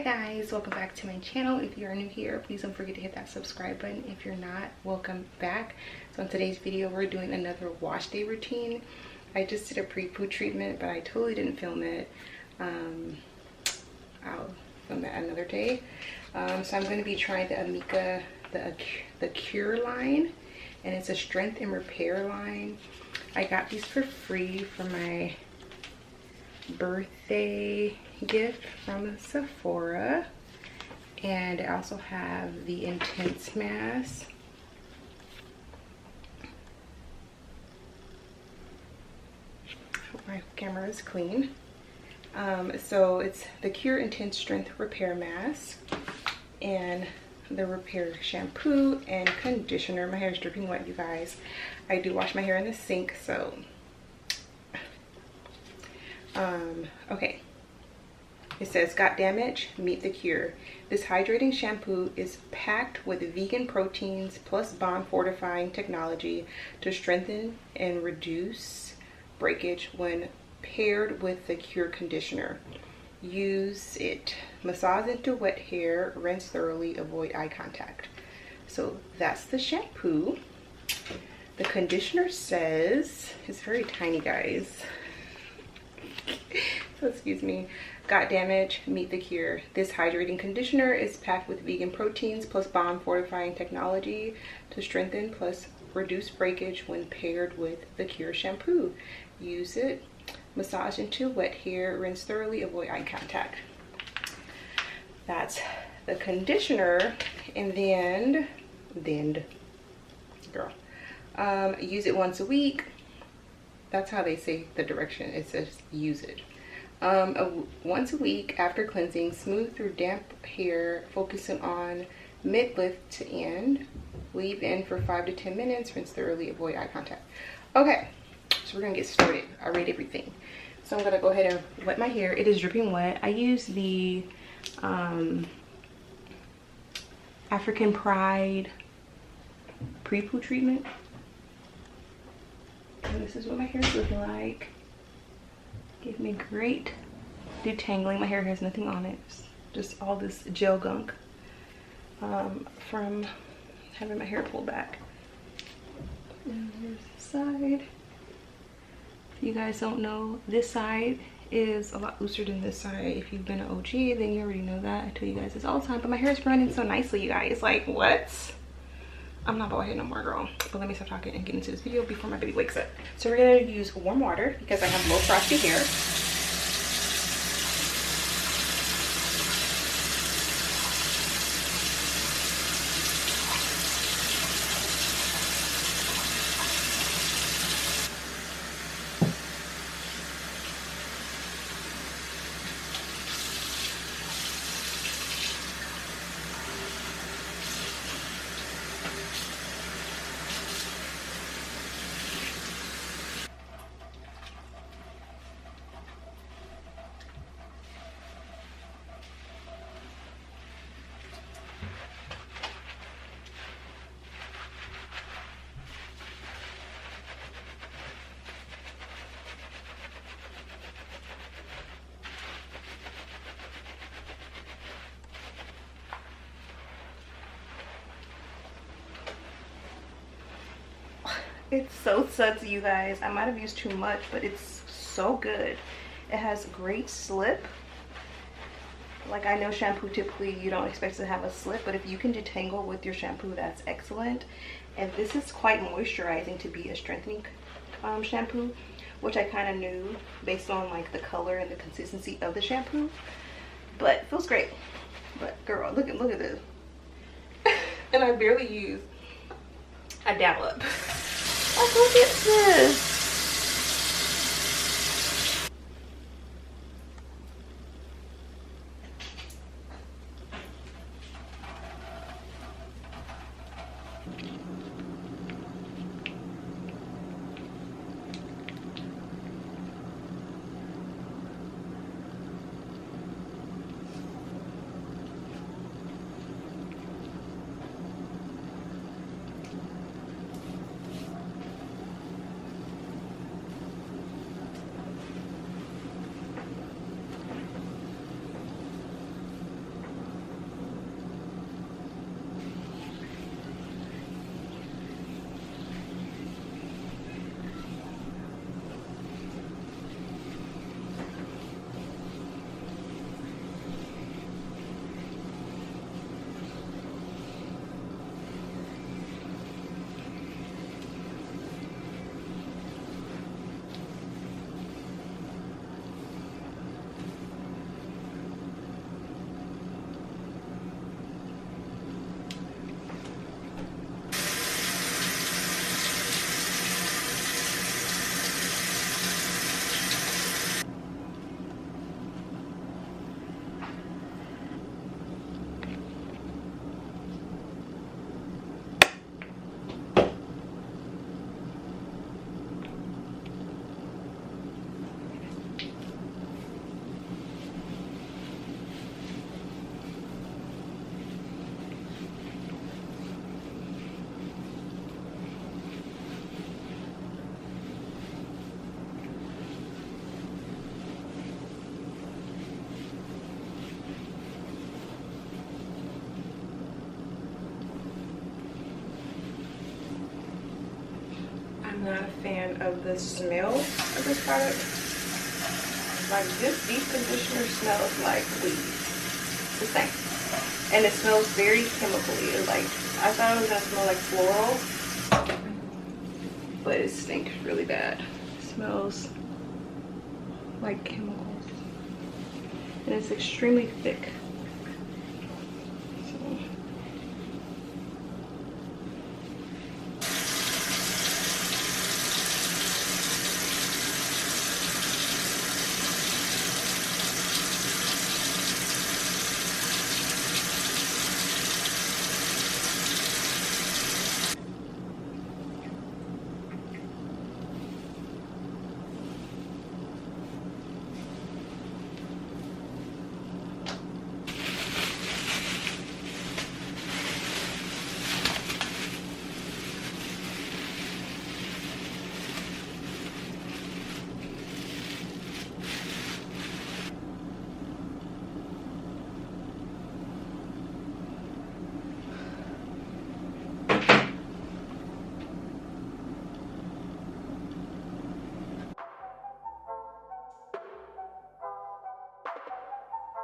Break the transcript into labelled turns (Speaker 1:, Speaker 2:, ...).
Speaker 1: guys, welcome back to my channel. If you are new here, please don't forget to hit that subscribe button. If you're not, welcome back. So in today's video, we're doing another wash day routine. I just did a pre-poo treatment, but I totally didn't film it. I'll film that another day. So I'm going to be trying the Amika the Kure line, and it's a strength and repair line. I got these for free for my birthday gift from Sephora, and I also have the intense mask. Hope my camera is clean. So it's the Kure Intense Strength Repair Mask and the repair shampoo and conditioner. My hair is dripping wet, you guys. I do wash my hair in the sink, so okay. It says, got damage? Meet the Kure. This hydrating shampoo is packed with vegan proteins plus bond fortifying technology to strengthen and reduce breakage when paired with the Kure conditioner. Use it. Massage into wet hair. Rinse thoroughly. Avoid eye contact. So that's the shampoo. The conditioner says, it's very tiny, guys. So excuse me. Got damage? Meet the Kure. This hydrating conditioner is packed with vegan proteins plus bond fortifying technology to strengthen plus reduce breakage when paired with the Kure shampoo. Use it. Massage into wet hair. Rinse thoroughly. Avoid eye contact. That's the conditioner. And then girl, use it once a week. That's how they say the direction. It says use it. Once a week after cleansing. Smooth through damp hair, focusing on mid-lift to end. Leave in for 5 to 10 minutes. Rinse thoroughly. Avoid eye contact. Okay, so we're gonna get started. I rate everything. So I'm gonna go ahead and wet my hair. It is dripping wet. I use the African Pride pre-poo treatment. And this is what my hair is looking like. Gave me great detangling. My hair has nothing on it. It's just all this gel gunk from having my hair pulled back. And here's the side. If you guys don't know, this side is a lot looser than this side. If you've been an OG, then you already know that. I tell you guys this all the time, but my hair is running so nicely, you guys. Like, what? I'm not bald head no more, girl. But let me stop talking and get into this video before my baby wakes up. So we're gonna use warm water because I have low frosty hair. It's so sudsy, you guys. I might have used too much, but it's so good. It has great slip. Like, I know shampoo typically you don't expect to have a slip, but if you can detangle with your shampoo, that's excellent. And this is quite moisturizing to be a strengthening shampoo, which I kind of knew based on like the color and the consistency of the shampoo. But it feels great. But girl, look at this. And I barely use a dollop. Like, look at this. I'm not a fan of the smell of this product. Like, this deep conditioner smells like weed. The same. And it smells very chemically. Like, I thought it was gonna smell like floral, but it stinks really bad. It smells like chemicals. And it's extremely thick.